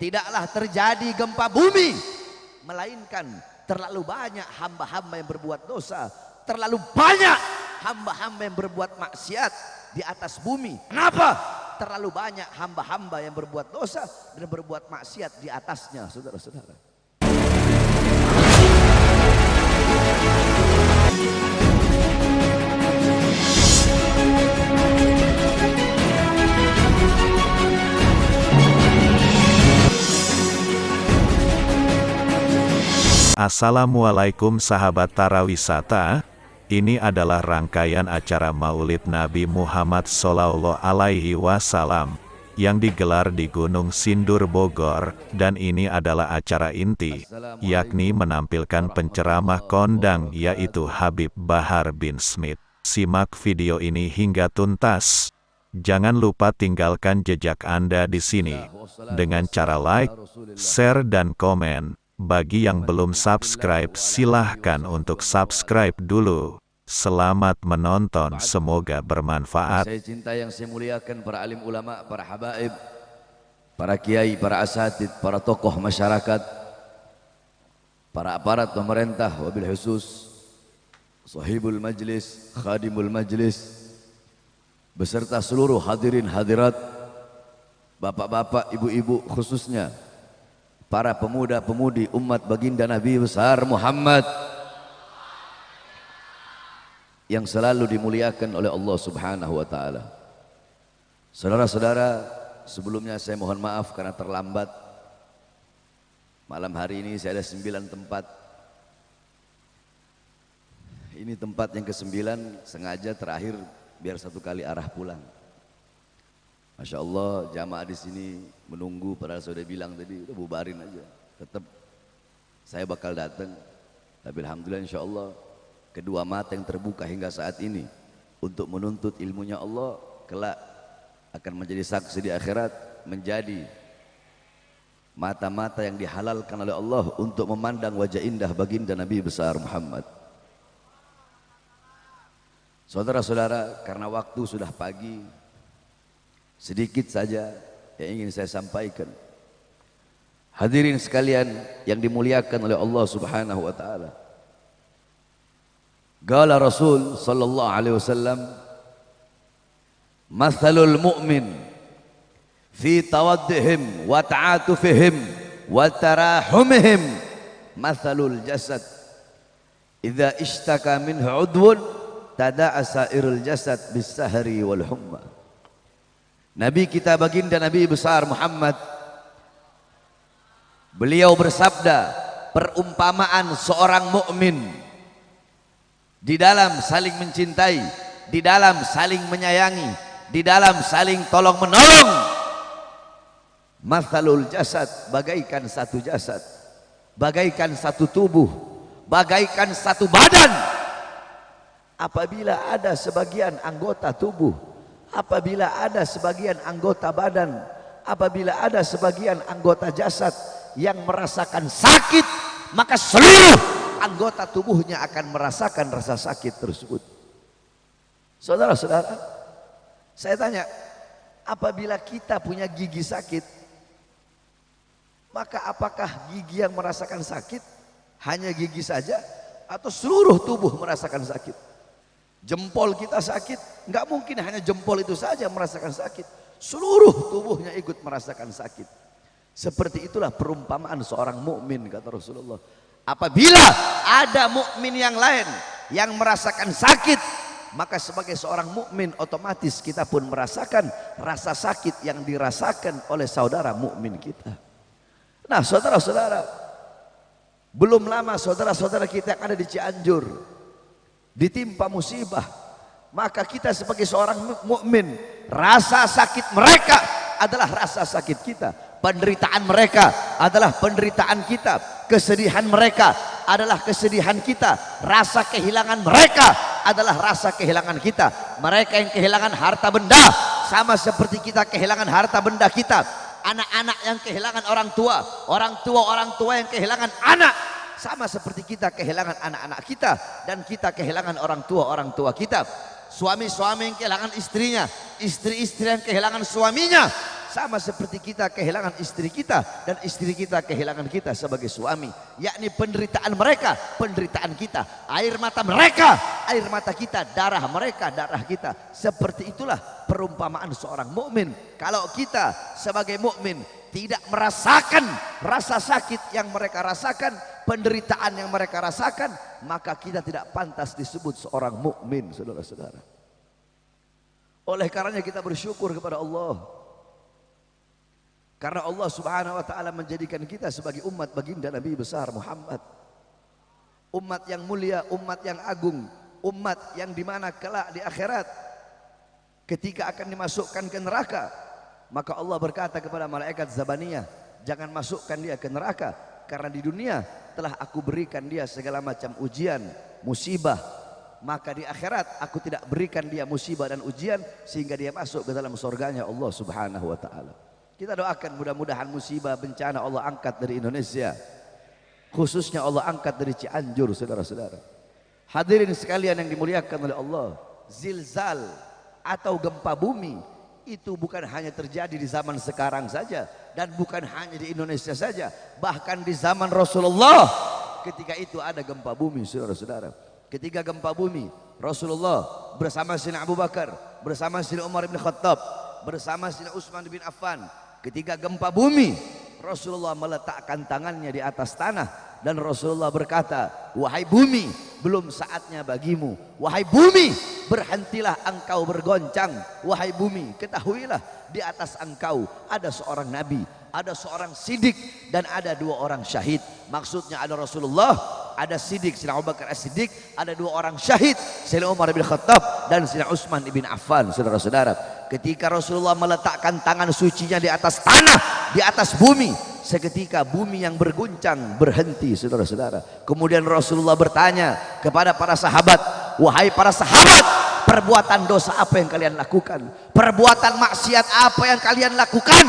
tidaklah terjadi gempa bumi, melainkan terlalu banyak hamba-hamba yang berbuat dosa, terlalu banyak hamba-hamba yang berbuat maksiat di atas bumi. Kenapa? Terlalu banyak hamba-hamba yang berbuat dosa dan berbuat maksiat di atasnya, saudara-saudara. Assalamualaikum sahabat Tara Wisata. Ini adalah rangkaian acara Maulid Nabi Muhammad Shallallahu Alaihi Wasallam yang digelar di Gunung Sindur Bogor, dan ini adalah acara inti, yakni menampilkan penceramah kondang yaitu Habib Bahar bin Smith. Simak video ini hingga tuntas. Jangan lupa tinggalkan jejak Anda di sini dengan cara like, share dan komen. Bagi yang belum subscribe, silahkan untuk subscribe dulu. Selamat menonton, semoga bermanfaat. Saya cinta yang saya muliakan para alim ulama, para habaib, para kiai, para asatid, para tokoh masyarakat, para aparat pemerintah, wabil khusus sahibul majlis, khadimul majlis, beserta seluruh hadirin hadirat, bapak-bapak, ibu-ibu, khususnya para pemuda-pemudi umat baginda Nabi besar Muhammad yang selalu dimuliakan oleh Allah Subhanahu wa taala. Saudara-saudara, sebelumnya saya mohon maaf karena terlambat. Malam hari ini saya ada 9 tempat. Ini tempat yang ke-9, sengaja terakhir biar satu kali arah pulang. Masya Allah, jamaah di sini menunggu, padahal saya sudah bilang tadi, udah bubarin aja. Tetap saya bakal datang. Tapi alhamdulillah insya Allah kedua mata yang terbuka hingga saat ini untuk menuntut ilmunya Allah, kelak akan menjadi saksi di akhirat, menjadi mata-mata yang dihalalkan oleh Allah untuk memandang wajah indah baginda Nabi besar Muhammad. Saudara-saudara, karena waktu sudah pagi, sedikit saja yang ingin saya sampaikan. Hadirin sekalian yang dimuliakan oleh Allah Subhanahu wa taala. Qala Rasul sallallahu alaihi wasallam, "Mathalul mu'min fi tawaddihim wa ta'atufihim wa tarahumihim mathalul jasad idza ishtaka minhu 'udwun tada'a sa'irul jasad bis-sahri wal humma." Nabi kita baginda Nabi besar Muhammad, beliau bersabda, perumpamaan seorang mukmin di dalam saling mencintai, di dalam saling menyayangi, di dalam saling tolong menolong, mathalul jasad, bagaikan satu jasad, bagaikan satu tubuh, bagaikan satu badan. Apabila ada sebagian anggota tubuh, apabila ada sebagian anggota badan, apabila ada sebagian anggota jasad yang merasakan sakit, maka seluruh anggota tubuhnya akan merasakan rasa sakit tersebut. Saudara-saudara, saya tanya, apabila kita punya gigi sakit, maka apakah gigi yang merasakan sakit hanya gigi saja atau seluruh tubuh merasakan sakit? Jempol kita sakit, nggak mungkin hanya jempol itu saja merasakan sakit, seluruh tubuhnya ikut merasakan sakit. Seperti itulah perumpamaan seorang mukmin, kata Rasulullah. Apabila ada mukmin yang lain yang merasakan sakit, maka sebagai seorang mukmin otomatis kita pun merasakan rasa sakit yang dirasakan oleh saudara mukmin kita. Nah, saudara-saudara, belum lama saudara-saudara kita yang ada di Cianjur ditimpa musibah, maka kita sebagai seorang mukmin, rasa sakit mereka adalah rasa sakit kita, penderitaan mereka adalah penderitaan kita, kesedihan mereka adalah kesedihan kita, rasa kehilangan mereka adalah rasa kehilangan kita. Mereka yang kehilangan harta benda sama seperti kita kehilangan harta benda kita. Anak-anak yang kehilangan orang tua yang kehilangan anak sama seperti kita kehilangan anak-anak kita, dan kita kehilangan orang tua kita. Suami-suami yang kehilangan istrinya, istri-istri yang kehilangan suaminya, sama seperti kita kehilangan istri kita dan istri kita kehilangan kita sebagai suami, yakni penderitaan mereka penderitaan kita, air mata mereka air mata kita, darah mereka darah kita. Seperti itulah perumpamaan seorang mukmin. Kalau kita sebagai mukmin tidak merasakan rasa sakit yang mereka rasakan, penderitaan yang mereka rasakan, maka kita tidak pantas disebut seorang mukmin, saudara-saudara. Oleh karenanya kita bersyukur kepada Allah, karena Allah Subhanahu wa taala menjadikan kita sebagai umat baginda Nabi besar Muhammad, umat yang mulia, umat yang agung, umat yang dimana kelak di akhirat ketika akan dimasukkan ke neraka, maka Allah berkata kepada malaikat Zabaniyah, jangan masukkan dia ke neraka, karena di dunia telah aku berikan dia segala macam ujian, musibah, maka di akhirat aku tidak berikan dia musibah dan ujian sehingga dia masuk ke dalam surganya Allah Subhanahu wa taala. Kita doakan mudah-mudahan musibah bencana Allah angkat dari Indonesia, khususnya Allah angkat dari Cianjur, saudara-saudara. Hadirin sekalian yang dimuliakan oleh Allah, zilzal atau gempa bumi itu bukan hanya terjadi di zaman sekarang saja dan bukan hanya di Indonesia saja, bahkan di zaman Rasulullah ketika itu ada gempa bumi, saudara-saudara. Ketika gempa bumi, Rasulullah bersama Sayyidina Abu Bakar, bersama Sayyidina Umar bin Khattab, bersama Sayyidina Utsman bin Affan, ketika gempa bumi Rasulullah meletakkan tangannya di atas tanah dan Rasulullah berkata, wahai bumi, belum saatnya bagimu. Wahai bumi, berhentilah engkau bergoncang. Wahai bumi, ketahuilah di atas engkau ada seorang nabi, ada seorang sidik, dan ada 2 orang syahid. Maksudnya ada Rasulullah, ada sidik Sayyidina Abu Bakar as-Siddiq, ada 2 orang syahid Sayyidina Umar bin Khattab dan Sayyidina Utsman bin Affan. Saudara-saudara, ketika Rasulullah meletakkan tangan sucinya di atas tanah, di atas bumi, seketika bumi yang berguncang berhenti, saudara-saudara. Kemudian Rasulullah bertanya kepada para sahabat, wahai para sahabat, perbuatan dosa apa yang kalian lakukan? Perbuatan maksiat apa yang kalian lakukan?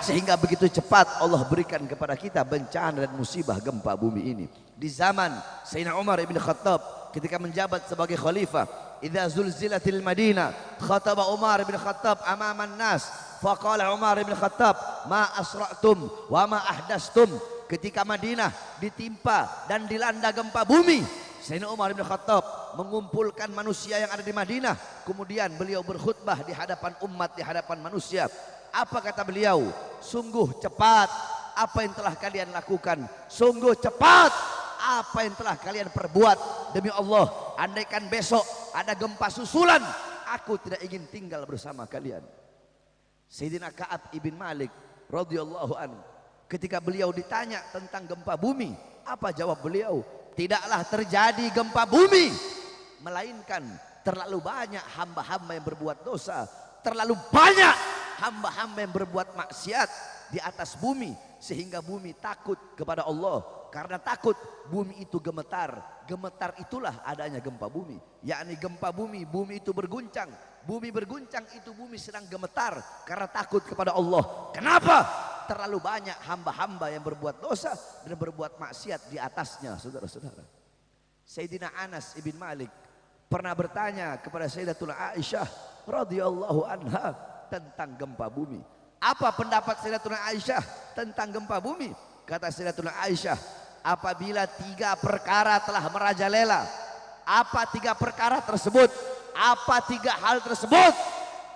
Sehingga begitu cepat Allah berikan kepada kita bencana dan musibah gempa bumi ini. Di zaman Sayyidina Umar bin Khattab ketika menjabat sebagai khalifah, idza zulzilatil Madinah khataba Umar bin Khattab amaman nas, faqala Umar bin Khattab ma asra'tum wa ma ahdastum. Ketika Madinah ditimpa dan dilanda gempa bumi, Sayyidina Umar bin Khattab mengumpulkan manusia yang ada di Madinah, kemudian beliau berkhutbah di hadapan umat, di hadapan manusia. Apa kata beliau? Sungguh cepat apa yang telah kalian lakukan, sungguh cepat apa yang telah kalian perbuat. Demi Allah, andaikan besok ada gempa susulan, aku tidak ingin tinggal bersama kalian. Sayyidina Ka'ab ibn Malik radhiyallahu anhu, ketika beliau ditanya tentang gempa bumi, apa jawab beliau? Tidaklah terjadi gempa bumi, melainkan terlalu banyak hamba-hamba yang berbuat dosa, terlalu banyak hamba-hamba yang berbuat maksiat di atas bumi, sehingga bumi takut kepada Allah. Karena takut, bumi itu gemetar. Gemetar itulah adanya gempa bumi, yakni gempa bumi, bumi itu berguncang. Bumi berguncang itu bumi sedang gemetar karena takut kepada Allah. Kenapa? Terlalu banyak hamba-hamba yang berbuat dosa dan berbuat maksiat di atasnya, saudara-saudara. Sayyidina Anas ibn Malik pernah bertanya kepada Sayyidatuna Aisyah radhiyallahu anha tentang gempa bumi. Apa pendapat Sayyidatuna Aisyah tentang gempa bumi? Kata Sayyidatuna Aisyah, apabila 3 perkara telah merajalela. Apa 3 perkara tersebut? Apa 3 hal tersebut?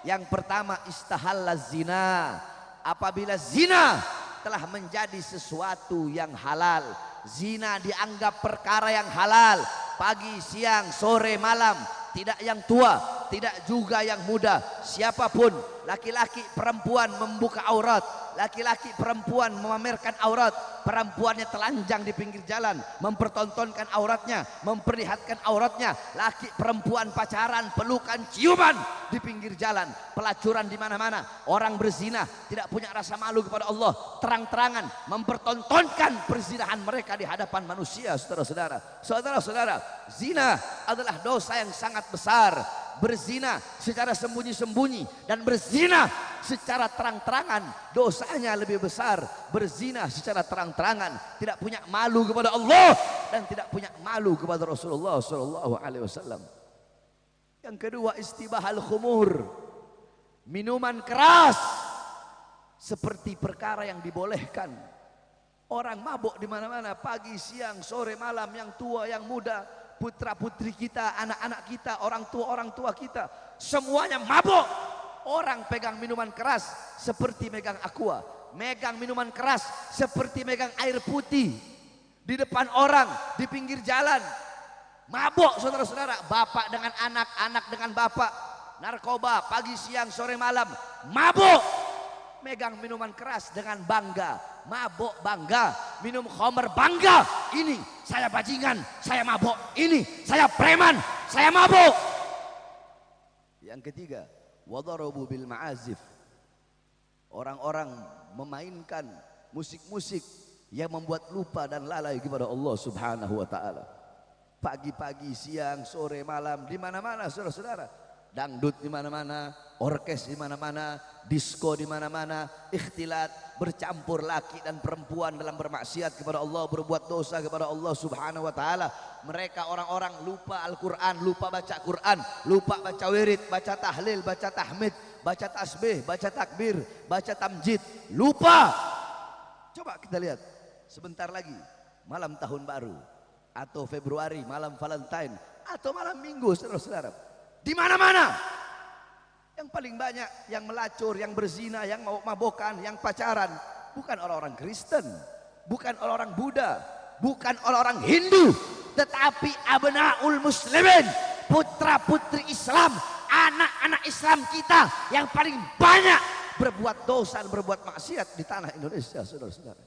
Yang pertama, istahalla zina. Apabila zina telah menjadi sesuatu yang halal, zina dianggap perkara yang halal, pagi, siang, sore, malam, tidak yang tua, tidak juga yang muda, siapapun, laki-laki, perempuan membuka aurat, laki-laki, perempuan memamerkan aurat, perempuannya telanjang di pinggir jalan, mempertontonkan auratnya, memperlihatkan auratnya, laki, perempuan pacaran, pelukan, ciuman di pinggir jalan, pelacuran di mana-mana, orang berzina, tidak punya rasa malu kepada Allah, terang-terangan mempertontonkan perzinahan mereka di hadapan manusia, saudara-saudara. Saudara-saudara, zina adalah dosa yang sangat besar. Berzina secara sembunyi-sembunyi dan berzina secara terang-terangan dosanya lebih besar. Berzina secara terang-terangan, tidak punya malu kepada Allah dan tidak punya malu kepada Rasulullah sallallahu alaihi wasallam. Yang kedua, istibahal khumur, minuman keras. seperti perkara yang dibolehkan. Orang mabuk di mana-mana, pagi, siang, sore, malam, yang tua, yang muda, putra-putri kita, anak-anak kita, orang tua kita, semuanya mabuk. Orang pegang minuman keras seperti megang aqua, megang minuman keras seperti megang air putih di depan orang, di pinggir jalan. Mabuk saudara-saudara, bapak dengan anak, anak dengan bapak. Narkoba pagi, siang, sore, malam, mabuk. Megang minuman keras dengan bangga, mabuk bangga, minum khamr bangga. Ini saya bajingan, saya mabuk. Ini saya preman, saya mabuk. Yang ketiga, wadarabu bil ma'azif. Orang-orang memainkan musik-musik yang membuat lupa dan lalai kepada Allah Subhanahu wa taala. Pagi-pagi, siang, sore, malam, di mana-mana saudara-saudara. Dangdut di mana-mana, orkes di mana-mana, disco di mana-mana, ikhtilat, bercampur laki dan perempuan dalam bermaksiat kepada Allah, berbuat dosa kepada Allah Subhanahu wa taala. Mereka orang-orang lupa Al-Qur'an, lupa baca Qur'an, lupa baca wirid, baca tahlil, baca tahmid, baca tasbih, baca takbir, baca tamjid, lupa. Coba kita lihat sebentar lagi malam tahun baru atau Februari, malam Valentine atau malam Minggu, saudara-saudara. Di mana-mana yang paling banyak yang melacur, yang berzina, yang mabok-mabokan, yang pacaran bukan orang-orang Kristen, bukan orang-orang Buddha, bukan orang-orang Hindu, tetapi abnaul muslimin, putra-putri Islam, anak-anak Islam kita yang paling banyak berbuat dosa dan berbuat maksiat di tanah Indonesia, saudara-saudara.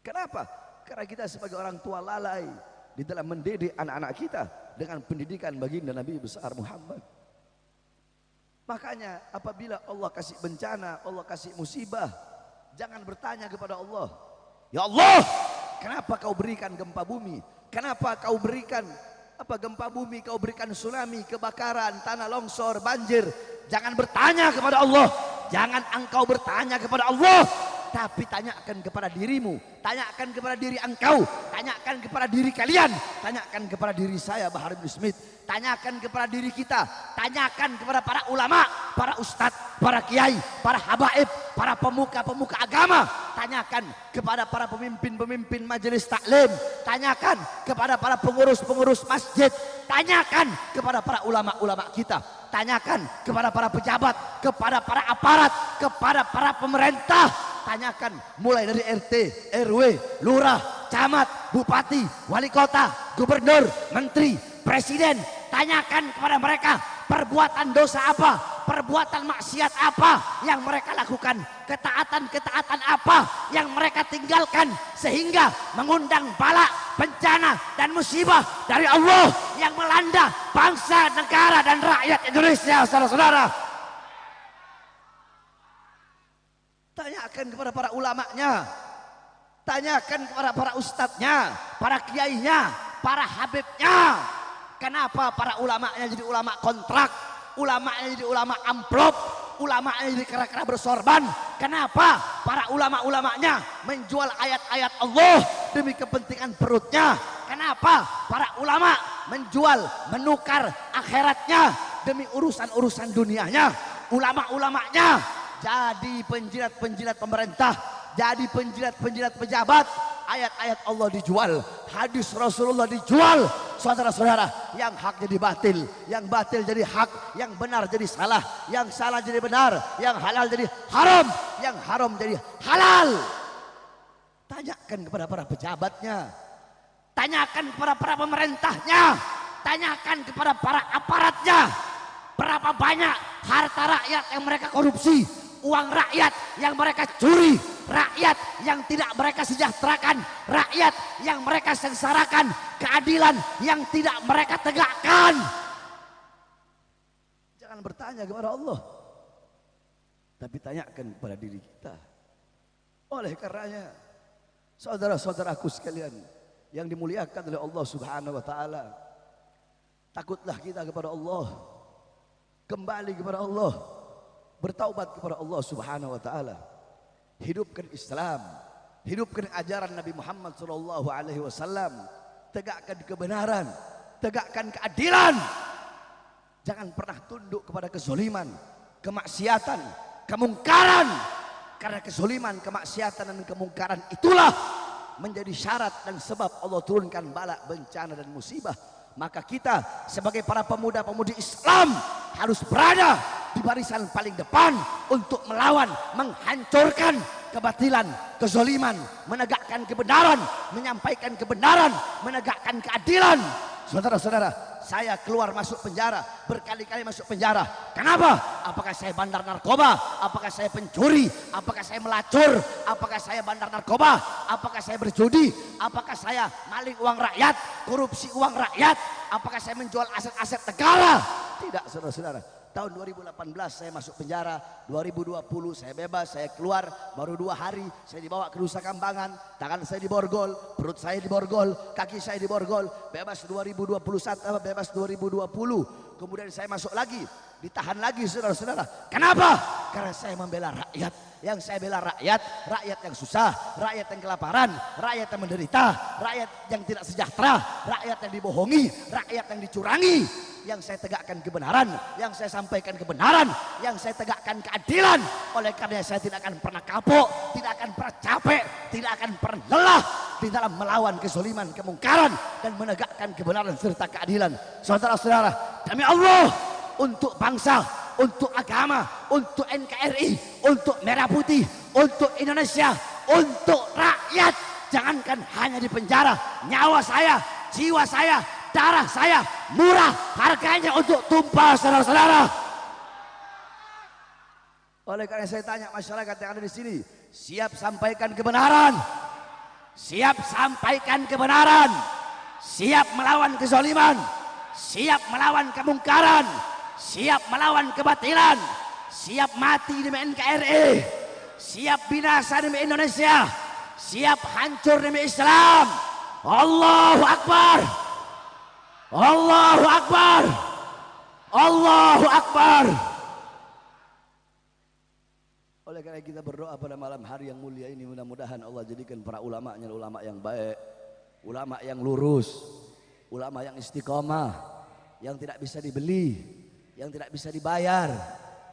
Kenapa? Karena kita sebagai orang tua lalai di dalam mendidik anak-anak kita dengan pendidikan baginda Nabi besar Muhammad. Makanya apabila Allah kasih bencana, Allah kasih musibah, jangan bertanya kepada Allah, ya Allah, kenapa kau berikan gempa bumi? Kenapa kau berikan gempa bumi, kau berikan tsunami, kebakaran, tanah longsor, banjir? Jangan bertanya kepada Allah, jangan engkau bertanya kepada Allah, tapi tanyakan kepada dirimu, tanyakan kepada diri engkau, tanyakan kepada diri kalian, tanyakan kepada diri saya Bahar bin Smith, tanyakan kepada diri kita, tanyakan kepada para ulama, para ustadz, para kiai, para habaib, para pemuka-pemuka agama, tanyakan kepada para pemimpin-pemimpin majelis taklim, tanyakan kepada para pengurus-pengurus masjid, tanyakan kepada para ulama-ulama kita, tanyakan kepada para pejabat, kepada para aparat, kepada para pemerintah, tanyakan mulai dari RT, RW, lurah, camat, bupati, wali kota, gubernur, menteri, presiden, tanyakan kepada mereka perbuatan dosa apa, perbuatan maksiat apa yang mereka lakukan, ketaatan-ketaatan apa yang mereka tinggalkan sehingga mengundang bala, bencana dan musibah dari Allah yang melanda bangsa, negara dan rakyat Indonesia, saudara-saudara. Tanyakan kepada para ulamanya, tanyakan kepada para ustadznya, para kiainya, para habibnya. Kenapa para ulamanya jadi ulama kontrak, ulamanya jadi ulama amplop, ulamanya jadi kera-kera bersorban? Kenapa para ulama-ulamanya menjual ayat-ayat Allah demi kepentingan perutnya? Kenapa para ulama menjual, menukar akhiratnya demi urusan-urusan dunianya? Ulama-ulamanya jadi penjilat-penjilat pemerintah, jadi penjilat-penjilat pejabat. Ayat-ayat Allah dijual, hadis Rasulullah dijual, saudara-saudara. Yang hak jadi batil, yang batil jadi hak, yang benar jadi salah, yang salah jadi benar, yang halal jadi haram, yang haram jadi halal. Tanyakan kepada para pejabatnya, tanyakan kepada para pemerintahnya, tanyakan kepada para aparatnya, berapa banyak harta rakyat yang mereka korupsi, uang rakyat yang mereka curi, rakyat yang tidak mereka sejahterakan, rakyat yang mereka sengsarakan, keadilan yang tidak mereka tegakkan. Jangan bertanya kepada Allah, tapi tanyakan kepada diri kita. Oleh karenanya, saudara-saudaraku sekalian yang dimuliakan oleh Allah Subhanahu wa taala, takutlah kita kepada Allah, kembali kepada Allah, bertaubat kepada Allah Subhanahu wa taala. Hidupkan Islam, hidupkan ajaran Nabi Muhammad sallallahu alaihi wasallam, tegakkan kebenaran, tegakkan keadilan. Jangan pernah tunduk kepada kezaliman, kemaksiatan, kemungkaran. Karena kezaliman, kemaksiatan dan kemungkaran itulah menjadi syarat dan sebab Allah turunkan bala, bencana dan musibah. Maka kita sebagai para pemuda-pemudi Islam harus berada di barisan paling depan untuk melawan, menghancurkan kebatilan, kezaliman, menegakkan kebenaran, menyampaikan kebenaran, menegakkan keadilan. Saudara-saudara, saya keluar masuk penjara, berkali-kali masuk penjara. Kenapa? Apakah saya bandar narkoba? Apakah saya pencuri? Apakah saya melacur? Apakah saya bandar narkoba? Apakah saya berjudi? Apakah saya maling uang rakyat? Korupsi uang rakyat? Apakah saya menjual aset-aset negara? Tidak, saudara-saudara. Tahun 2018 saya masuk penjara, 2020 saya bebas, saya keluar baru 2 hari saya dibawa ke Nusa Kambangan, tangan saya diborgol, perut saya diborgol, kaki saya diborgol, bebas 2021, bebas 2020. Kemudian saya masuk lagi, ditahan lagi saudara-saudara. Kenapa? Karena saya membela rakyat. Yang saya bela rakyat, rakyat yang susah, rakyat yang kelaparan, rakyat yang menderita, rakyat yang tidak sejahtera, rakyat yang dibohongi, rakyat yang dicurangi. Yang saya tegakkan kebenaran, yang saya sampaikan kebenaran, yang saya tegakkan keadilan. Oleh karena saya tidak akan pernah kapok, tidak akan pernah capek, tidak akan pernah lelah di dalam melawan kezaliman, kemungkaran dan menegakkan kebenaran serta keadilan. Saudara-saudara, demi Allah, untuk bangsa, untuk agama, untuk NKRI, untuk Merah Putih, untuk Indonesia, untuk rakyat. Jangankan hanya di penjara, nyawa saya, jiwa saya, darah saya murah harganya untuk tumpah, saudara-saudara. Oleh karena saya tanya masyarakat yang ada di sini, siap sampaikan kebenaran, siap sampaikan kebenaran, siap melawan kezaliman, siap melawan kemungkaran, siap melawan kebatilan, siap mati demi NKRI, siap binasa demi Indonesia, siap hancur demi Islam. Allahu Akbar, Allahu Akbar, Allahu Akbar. Oleh karena kita berdoa pada malam hari yang mulia ini, mudah-mudahan Allah jadikan para ulamanya ulama yang baik, ulama yang lurus, ulama yang istiqomah, yang tidak bisa dibeli, yang tidak bisa dibayar.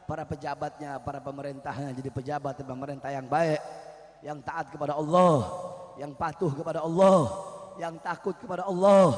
Para pejabatnya, para pemerintahnya jadi pejabat dan pemerintah yang baik, yang taat kepada Allah, yang patuh kepada Allah, yang takut kepada Allah.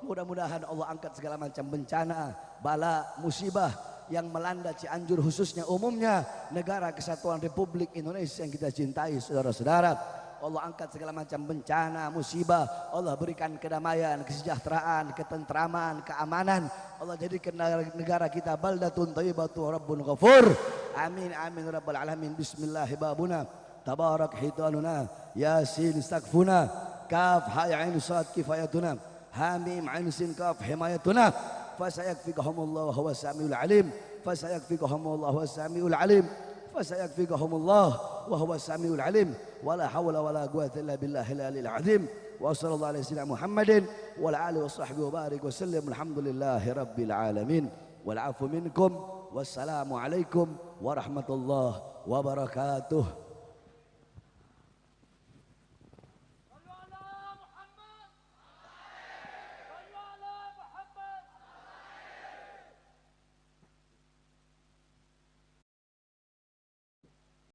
Mudah-mudahan Allah angkat segala macam bencana, bala, musibah yang melanda Cianjur khususnya, umumnya negara kesatuan Republik Indonesia yang kita cintai, saudara-saudara. Allah angkat segala macam bencana, musibah. Allah berikan kedamaian, kesejahteraan, ketentraman, keamanan. Allah jadikan negara kita baldatun thayyibatun rabbun ghafur. Amin amin rabbal alamin. Bismillahirrahmanirrahim. Tabarak hitanuna, yasin istaghfuna, kaf ha ya ain sad kifayatuna, hamim ain sin kaf himayatuna. Fasayakfikahumullah huwas samiul alim, fasayakfikahumullah huwas samiul alim, fasayakfikahumullah wa huwas samiul alim. Wala hawla wala quwwata illa billahil aliyil azim. Wa sallallahu alaihi wasallam Muhammadin wa ala alihi washabbihi wa barik wa sallam. Alhamdulillahi rabbil alamin. Wal afu minkum. Wassalamu alaikum warahmatullahi wabarakatuh.